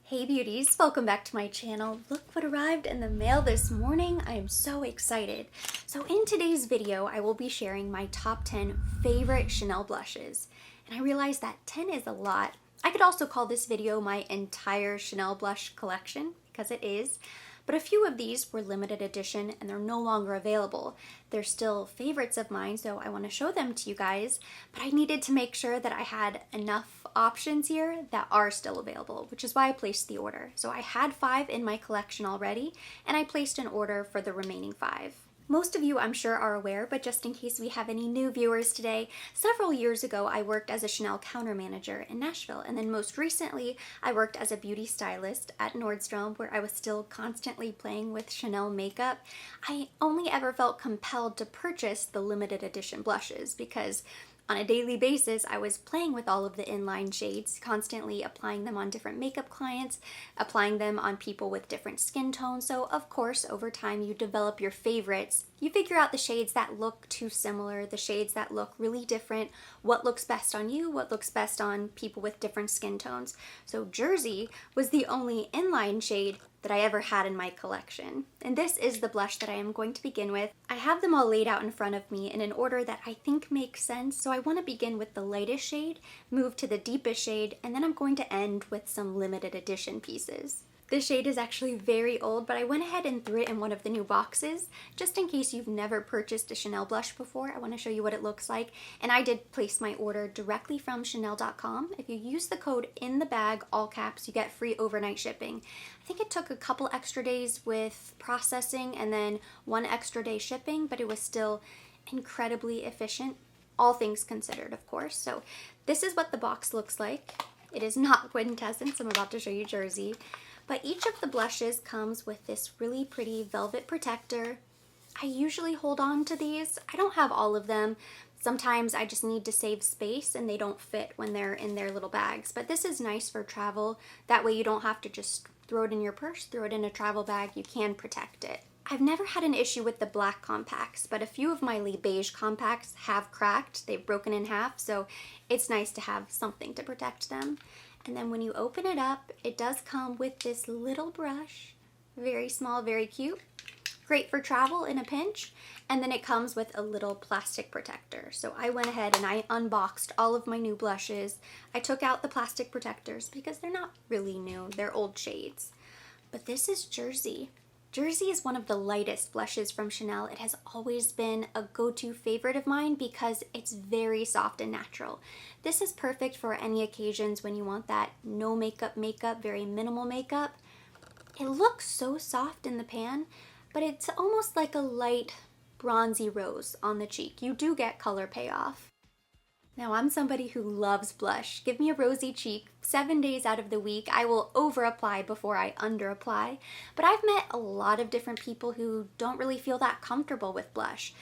Hey beauties, welcome back to my channel. Look what arrived in the mail this morning. I am so excited. So in today's video, I will be sharing my top 10 favorite Chanel blushes. And I realized that 10 is a lot. I could also call this video my entire Chanel blush collection, because it is. But a few of these were limited edition and they're no longer available. They're still favorites of mine, so I want to show them to you guys. But I needed to make sure that I had enough options here that are still available, which is why I placed the order. So I had 5 in my collection already, and I placed an order for the remaining 5. Most of you, I'm sure, are aware, but just in case we have any new viewers today, several years ago I worked as a Chanel counter manager in Nashville, and then most recently I worked as a beauty stylist at Nordstrom, where I was still constantly playing with Chanel makeup. I only ever felt compelled to purchase the limited edition blushes because on a daily basis, I was playing with all of the inline shades, constantly applying them on different makeup clients, applying them on people with different skin tones. So of course, over time, you develop your favorites. You figure out the shades that look too similar, the shades that look really different, what looks best on you, what looks best on people with different skin tones. So Jersey was the only inline shade that I ever had in my collection. And this is the blush that I am going to begin with. I have them all laid out in front of me in an order that I think makes sense. So I want to begin with the lightest shade, move to the deepest shade, and then I'm going to end with some limited edition pieces. This shade is actually very old, but I went ahead and threw it in one of the new boxes. Just in case you've never purchased a Chanel blush before, I want to show you what it looks like. And I did place my order directly from Chanel.com. If you use the code INTHEBAG, all caps, you get free overnight shipping. I think it took a couple extra days with processing and then 1 extra day shipping, but it was still incredibly efficient, all things considered, of course. So this is what the box looks like. It is not quintessence. I'm about to show you Jersey. But each of the blushes comes with this really pretty velvet protector. I usually hold on to these. I don't have all of them. Sometimes I just need to save space and they don't fit when they're in their little bags. But this is nice for travel. That way you don't have to just throw it in your purse, throw it in a travel bag. You can protect it. I've never had an issue with the black compacts, but a few of my Tweed Beige compacts have cracked. They've broken in half, so it's nice to have something to protect them. And then when you open it up, it does come with this little brush. Very small, very cute. Great for travel in a pinch. And then it comes with a little plastic protector. So I went ahead and I unboxed all of my new blushes. I took out the plastic protectors because they're not really new. They're old shades. But this is Jersey. Jersey is one of the lightest blushes from Chanel. It has always been a go-to favorite of mine because it's very soft and natural. This is perfect for any occasions when you want that no makeup, very minimal makeup. It looks so soft in the pan, but it's almost like a light bronzy rose on the cheek. You do get color payoff. Now, I'm somebody who loves blush. Give me a rosy cheek 7 days out of the week. I will over-apply before I under-apply. But I've met a lot of different people who don't really feel that comfortable with blush.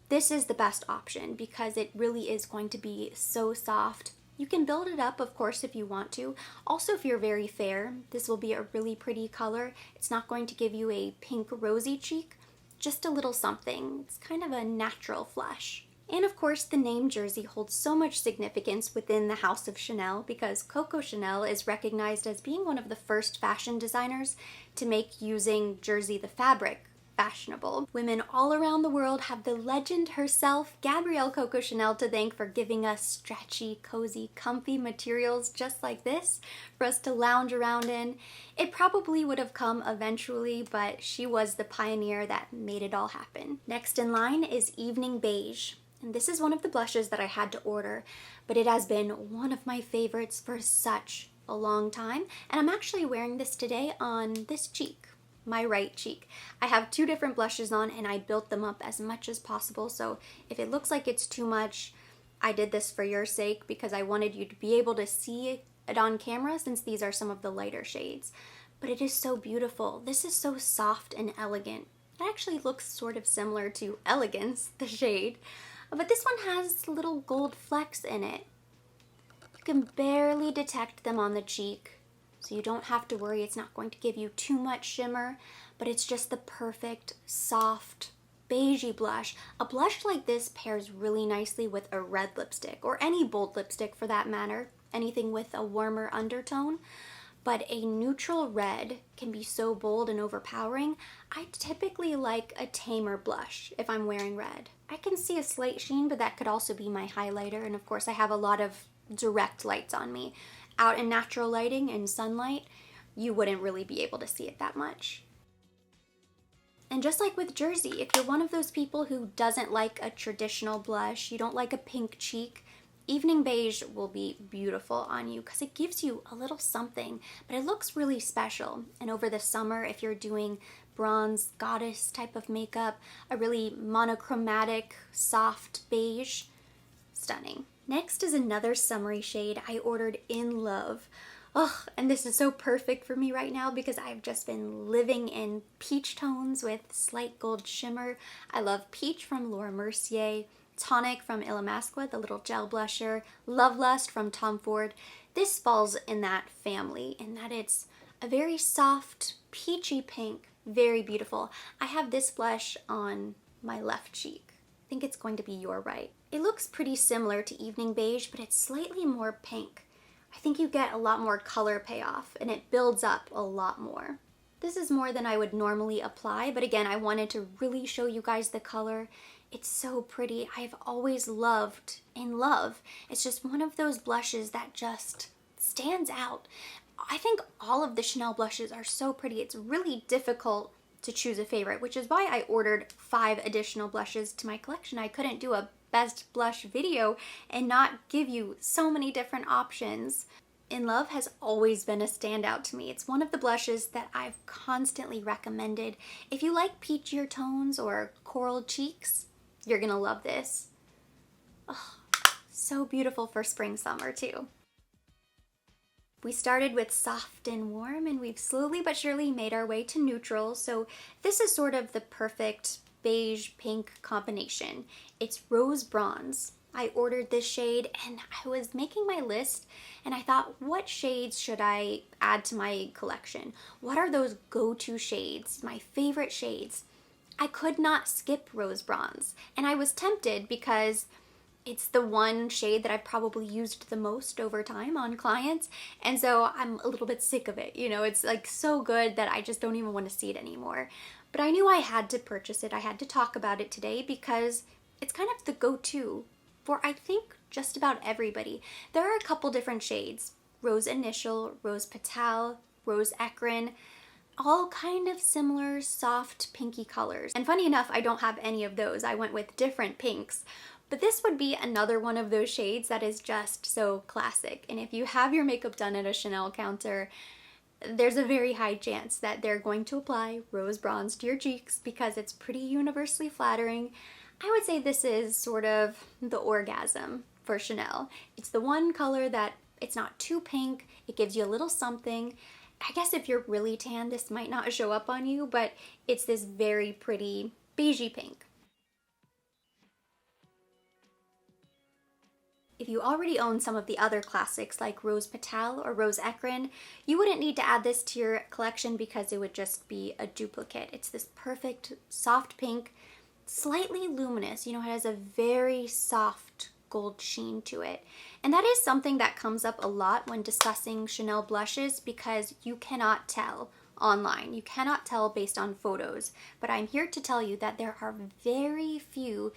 This is the best option because it really is going to be so soft. You can build it up, of course, if you want to. Also, if you're very fair, this will be a really pretty color. It's not going to give you a pink rosy cheek, just a little something. It's kind of a natural flush. And of course, the name Jersey holds so much significance within the house of Chanel because Coco Chanel is recognized as being one of the first fashion designers to make using jersey the fabric fashionable. Women all around the world have the legend herself, Gabrielle Coco Chanel, to thank for giving us stretchy, cozy, comfy materials just like this for us to lounge around in. It probably would have come eventually, but she was the pioneer that made it all happen. Next in line is Evening Beige. And this is one of the blushes that I had to order, but it has been one of my favorites for such a long time. And I'm actually wearing this today on this cheek, my right cheek. I have 2 different blushes on and I built them up as much as possible. So if it looks like it's too much, I did this for your sake because I wanted you to be able to see it on camera since these are some of the lighter shades. But it is so beautiful. This is so soft and elegant. It actually looks sort of similar to Elegance, the shade. But this one has little gold flecks in it. You can barely detect them on the cheek, so you don't have to worry it's not going to give you too much shimmer, but it's just the perfect, soft, beigey blush. A blush like this pairs really nicely with a red lipstick, or any bold lipstick for that matter, anything with a warmer undertone. but a neutral red can be so bold and overpowering. I typically like a tamer blush if I'm wearing red. I can see a slight sheen, but that could also be my highlighter, and of course I have a lot of direct lights on me. Out in natural lighting and sunlight, you wouldn't really be able to see it that much. And just like with Jersey, if you're one of those people who doesn't like a traditional blush, you don't like a pink cheek, Evening Beige will be beautiful on you because it gives you a little something, but it looks really special. And over the summer, if you're doing bronze goddess type of makeup, a really monochromatic, soft beige, stunning. Next is another summery shade I ordered In Love. Oh, and this is so perfect for me right now because I've just been living in peach tones with slight gold shimmer. I love Peach from Laura Mercier, Tonic from Illamasqua, the little gel blusher, Love Lust from Tom Ford. This falls in that family in that it's a very soft, peachy pink, very beautiful. I have this blush on my left cheek. I think it's going to be your right. It looks pretty similar to Evening Beige, but it's slightly more pink. I think you get a lot more color payoff and it builds up a lot more. This is more than I would normally apply, but again, I wanted to really show you guys the color. It's so pretty. I've always loved In Love. It's just one of those blushes that just stands out. I think all of the Chanel blushes are so pretty. It's really difficult to choose a favorite, which is why I ordered 5 additional blushes to my collection. I couldn't do a best blush video and not give you so many different options. In Love has always been a standout to me. It's one of the blushes that I've constantly recommended. If you like peachier tones or coral cheeks, you're gonna love this. Oh, so beautiful for spring, summer too. We started with soft and warm and we've slowly but surely made our way to neutral. So this is sort of the perfect beige pink combination. It's rose bronze. I ordered this shade and I was making my list and I thought, what shades should I add to my collection? What are those go-to shades, my favorite shades? I could not skip rose bronze, and I was tempted because it's the one shade that I've probably used the most over time on clients, and so I'm a little bit sick of it. You know, it's like so good that I just don't even want to see it anymore. But I knew I had to purchase it. I had to talk about it today because it's kind of the go-to for, I think, just about everybody. There are a couple different shades: Rose Initial, Rose Petal, Rose Ecrin, all kind of similar soft pinky colors. And funny enough, I don't have any of those. I went with different pinks. But this would be another one of those shades that is just so classic. And if you have your makeup done at a Chanel counter, there's a very high chance that they're going to apply rose bronze to your cheeks because it's pretty universally flattering. I would say this is sort of the orgasm for Chanel. It's the one color that it's not too pink, it gives you a little something. I guess if you're really tan, this might not show up on you, but it's this very pretty beigey pink. If you already own some of the other classics like Rose Petal or Rose Ecrin, you wouldn't need to add this to your collection because it would just be a duplicate. It's this perfect soft pink, slightly luminous. You know, it has a very soft gold sheen to it. And that is something that comes up a lot when discussing Chanel blushes because you cannot tell online. You cannot tell based on photos. But I'm here to tell you that there are very few,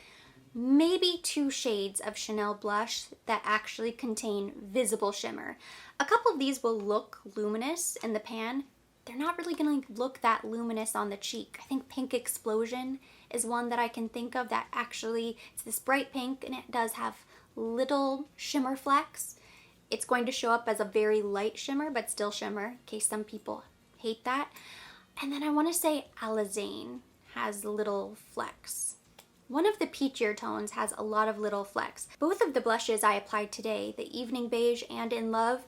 maybe 2 shades of Chanel blush that actually contain visible shimmer. A couple of these will look luminous in the pan. They're not really going to look that luminous on the cheek. I think Pink Explosion is one that I can think of that actually, it's this bright pink and it does have little shimmer flecks. It's going to show up as a very light shimmer, but still shimmer, in case some people hate that. And then I want to say Alizane has little flecks. One of the peachier tones has a lot of little flecks. Both of the blushes I applied today, the Evening Beige and In Love,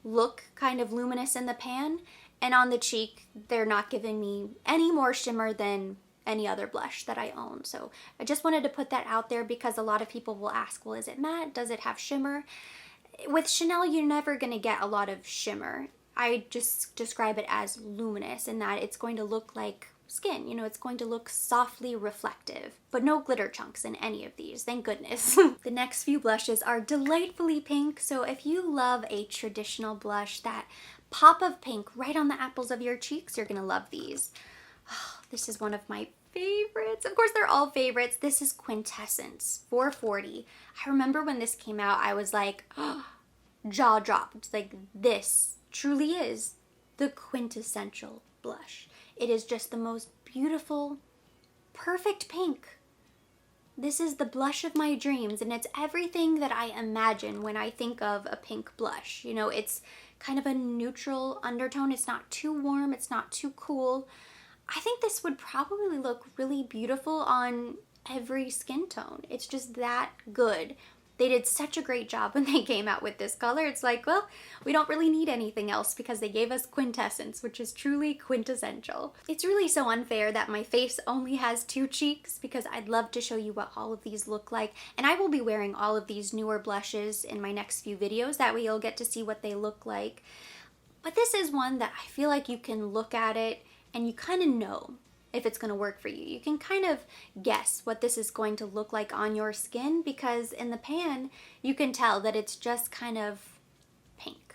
look kind of luminous in the pan, and on the cheek, they're not giving me any more shimmer than any other blush that I own. So I just wanted to put that out there because a lot of people will ask, well, is it matte? Does it have shimmer? With Chanel, you're never gonna get a lot of shimmer. I just describe it as luminous in that it's going to look like skin, you know, it's going to look softly reflective, but no glitter chunks in any of these, thank goodness. The next few blushes are delightfully pink, so if you love a traditional blush that pop of pink right on the apples of your cheeks. You're gonna love these. Oh, this is one of my favorites. Of course, they're all favorites. This is Quintessence 440. I remember when this came out, I was like, oh, jaw dropped. Like, this truly is the quintessential blush. It is just the most beautiful, perfect pink. This is the blush of my dreams, and it's everything that I imagine when I think of a pink blush. You know, it's kind of a neutral undertone. It's not too warm, it's not too cool. I think this would probably look really beautiful on every skin tone. It's just that good. They did such a great job when they came out with this color. It's like, well, we don't really need anything else because they gave us Quintessence, which is truly quintessential. It's really so unfair that my face only has 2 cheeks because I'd love to show you what all of these look like. And I will be wearing all of these newer blushes in my next few videos. That way you'll get to see what they look like. But this is one that I feel like you can look at it and you kind of know if it's going to work for you. You can kind of guess what this is going to look like on your skin because in the pan you can tell that it's just kind of pink.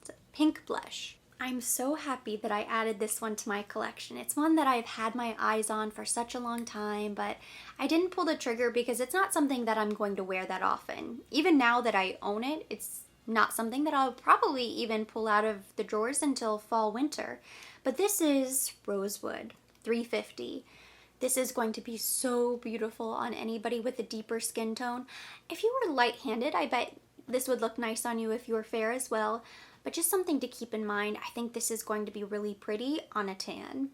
It's a pink blush. I'm so happy that I added this one to my collection. It's one that I've had my eyes on for such a long time, but I didn't pull the trigger because it's not something that I'm going to wear that often. Even now that I own it, it's not something that I'll probably even pull out of the drawers until fall, winter. But this is Rosewood 350. This is going to be so beautiful on anybody with a deeper skin tone. If you were light-handed, I bet this would look nice on you if you were fair as well. But just something to keep in mind, I think this is going to be really pretty on a tan.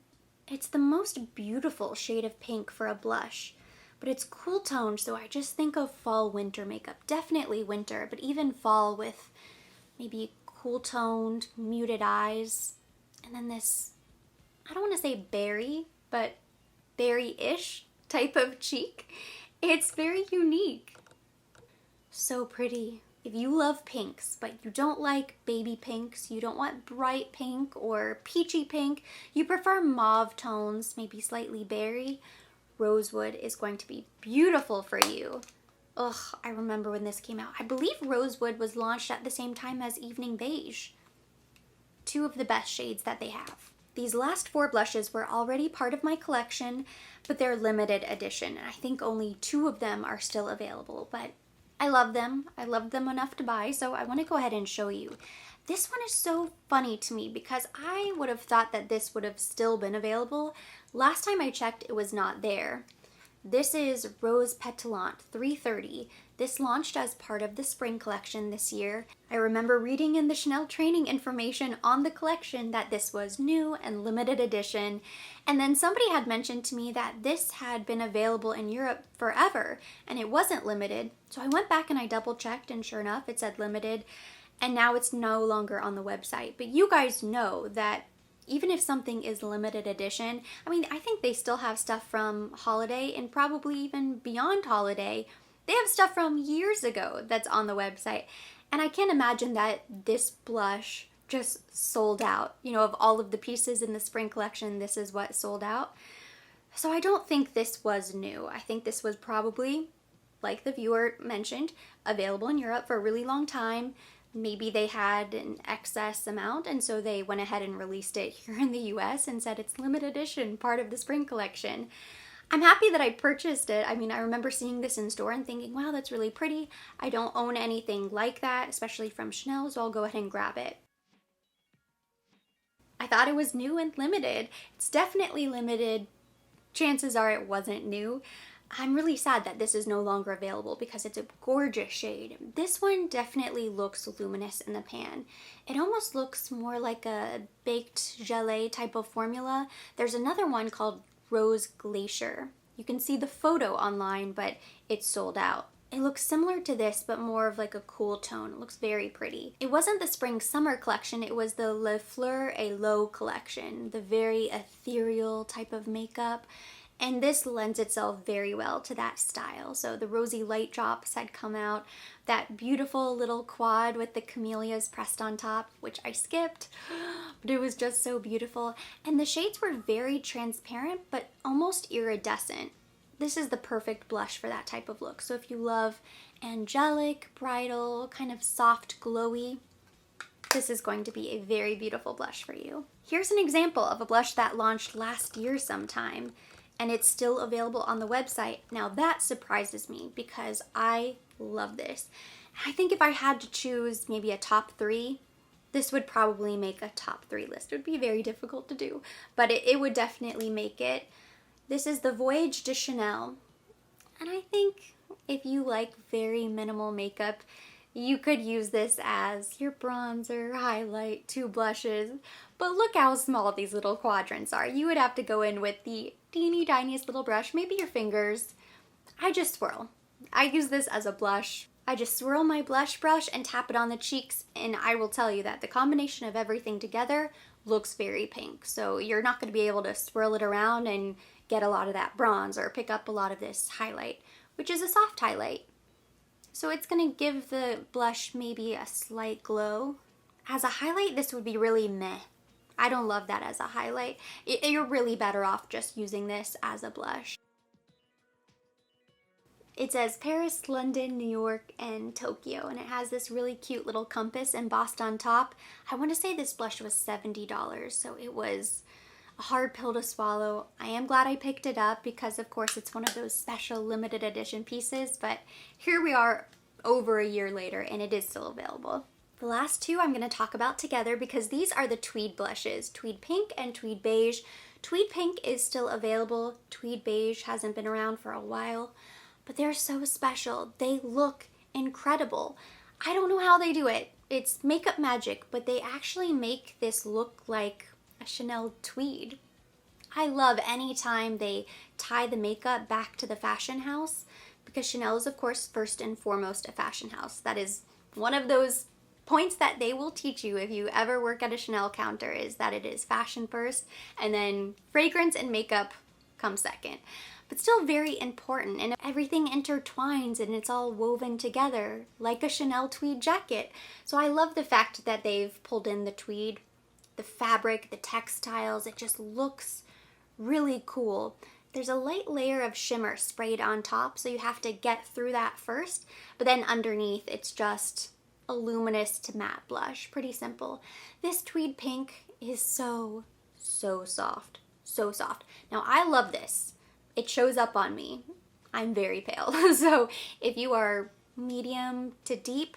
It's the most beautiful shade of pink for a blush, but it's cool toned, so I just think of fall, winter makeup. Definitely winter, but even fall with maybe cool toned, muted eyes. And then this, I don't want to say berry, but berry-ish type of cheek. It's very unique. So pretty. If you love pinks, but you don't like baby pinks, you don't want bright pink or peachy pink, you prefer mauve tones, maybe slightly berry, Rosewood is going to be beautiful for you. Ugh, I remember when this came out. I believe Rosewood was launched at the same time as Evening Beige. 2 of the best shades that they have. These last 4 blushes were already part of my collection, but they're limited edition, and I think only 2 of them are still available, but I love them. I loved them enough to buy, so I want to go ahead and show you. This one is so funny to me because I would have thought that this would have still been available. Last time I checked, it was not there. This is Rose Petillant 330. This launched as part of the spring collection this year. I remember reading in the Chanel training information on the collection that this was new and limited edition. And then somebody had mentioned to me that this had been available in Europe forever and it wasn't limited. So I went back and I double checked and sure enough it said limited and now it's no longer on the website. But you guys know that even if something is limited edition, I mean, I think they still have stuff from holiday and probably even beyond holiday. They have stuff from years ago that's on the website. And I can't imagine that this blush just sold out. You know, of all of the pieces in the spring collection, this is what sold out. So I don't think this was new. I think this was probably, like the viewer mentioned, available in Europe for a really long time. Maybe they had an excess amount and so they went ahead and released it here in the US and said it's limited edition, part of the spring collection. I'm happy that I purchased it. I mean, I remember seeing this in store and thinking, wow, that's really pretty. I don't own anything like that, especially from Chanel, so I'll go ahead and grab it. I thought it was new and limited. It's definitely limited. Chances are it wasn't new. I'm really sad that this is no longer available because it's a gorgeous shade. This one definitely looks luminous in the pan. It almost looks more like a baked gelée type of formula. There's another one called Rose Glacier. You can see the photo online, but it's sold out. It looks similar to this, but more of like a cool tone. It looks very pretty. It wasn't the spring-summer collection, it was the Le Fleur et L'Eau collection, the very ethereal type of makeup. And this lends itself very well to that style. So the rosy light drops had come out, that beautiful little quad with the camellias pressed on top, which I skipped, but it was just so beautiful. And the shades were very transparent, but almost iridescent. This is the perfect blush for that type of look. So if you love angelic, bridal, kind of soft, glowy, this is going to be a very beautiful blush for you. Here's an example of a blush that launched last year sometime, and it's still available on the website. Now that surprises me because I love this. I think if I had to choose maybe a top 3, this would probably make a top 3 list. It would be very difficult to do, but it would definitely make it. This is the Voyage de Chanel, and I think if you like very minimal makeup, you could use this as your bronzer, highlight, 2 blushes, but look how small these little quadrants are. You would have to go in with the teeny tiniest little brush, maybe your fingers. I just swirl. I use this as a blush. I just swirl my blush brush and tap it on the cheeks, and I will tell you that the combination of everything together looks very pink. So you're not going to be able to swirl it around and get a lot of that bronze or pick up a lot of this highlight, which is a soft highlight. So it's going to give the blush maybe a slight glow. As a highlight, this would be really meh. I don't love that as a highlight. You're really better off just using this as a blush. It says Paris, London, New York, and Tokyo, and it has this really cute little compass embossed on top. I want to say this blush was $70, so it was a hard pill to swallow. I am glad I picked it up because of course it's one of those special limited edition pieces, but here we are over a year later and it is still available. The last 2 I'm going to talk about together because these are the Tweed blushes, Tweed Pink and Tweed Beige. Tweed Pink is still available. Tweed Beige hasn't been around for a while, but they're so special. They look incredible. I don't know how they do it. It's makeup magic, but they actually make this look like a Chanel tweed. I love any time they tie the makeup back to the fashion house because Chanel is of course first and foremost a fashion house. That is one of those points that they will teach you if you ever work at a Chanel counter, is that it is fashion first and then fragrance and makeup come second. But still very important, and everything intertwines and it's all woven together like a Chanel tweed jacket. So I love the fact that they've pulled in the tweed, the fabric, the textiles. It just looks really cool. There's a light layer of shimmer sprayed on top, so you have to get through that first, but then underneath it's just a luminous to matte blush. Pretty simple. This Tweed Pink is so soft. So soft. Now I love this. It shows up on me. I'm very pale. So if you are medium to deep,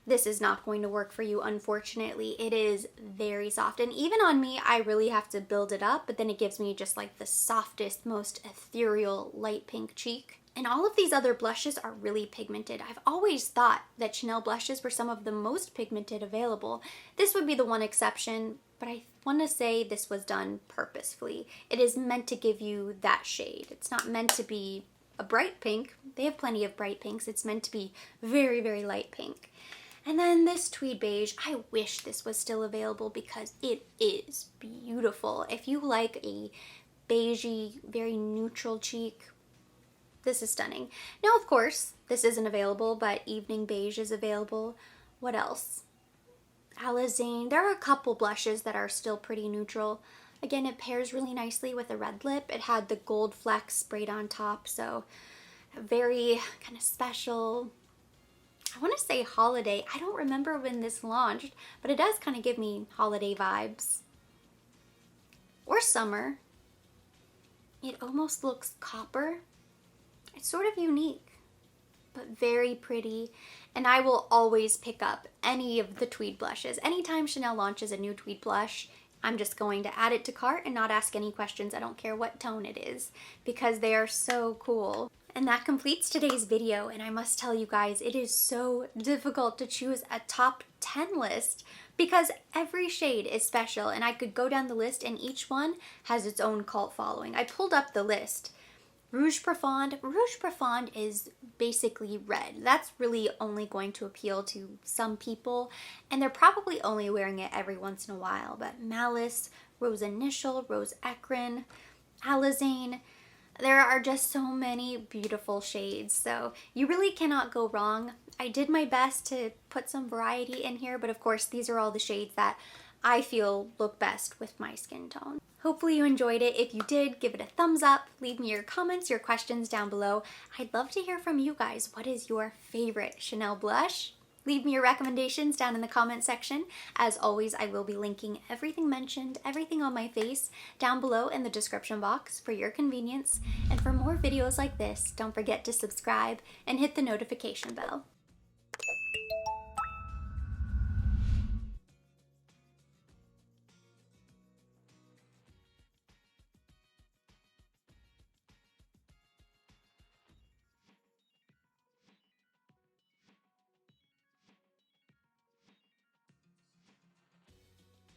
this is not going to work for you, unfortunately. It is very soft, and even on me I really have to build it up, but then it gives me just like the softest, most ethereal light pink cheek. And all of these other blushes are really pigmented. I've always thought that Chanel blushes were some of the most pigmented available. This would be the one exception, but I want to say this was done purposefully. It is meant to give you that shade. It's not meant to be a bright pink. They have plenty of bright pinks. It's meant to be very light pink. And then this Tweed Beige, I wish this was still available because it is beautiful. If you like a beigey, very neutral cheek, this is stunning. Now, of course, this isn't available, but Evening Beige is available. What else? Alizane. There are a couple blushes that are still pretty neutral. Again, it pairs really nicely with a red lip. It had the gold flecks sprayed on top, so very kind of special. I want to say holiday. I don't remember when this launched, but it does kind of give me holiday vibes. Or summer. It almost looks copper. It's sort of unique, but very pretty. And I will always pick up any of the Tweed blushes. Anytime Chanel launches a new Tweed blush, I'm just going to add it to cart and not ask any questions. I don't care what tone it is because they are so cool. And that completes today's video, and I must tell you guys, it is so difficult to choose a top 10 list because every shade is special, and I could go down the list and each one has its own cult following. I pulled up the list. Rouge Profonde. Rouge Profonde is basically red. That's really only going to appeal to some people, and they're probably only wearing it every once in a while. But Malice, Rose Initial, Rose Ecrin, Alizane, there are just so many beautiful shades, so you really cannot go wrong. I did my best to put some variety in here, but of course these are all the shades that I feel look best with my skin tone. Hopefully you enjoyed it. If you did, give it a thumbs up. Leave me your comments, your questions down below. I'd love to hear from you guys. What is your favorite Chanel blush? Leave me your recommendations down in the comment section. As always, I will be linking everything mentioned, everything on my face, down below in the description box for your convenience. And for more videos like this, don't forget to subscribe and hit the notification bell.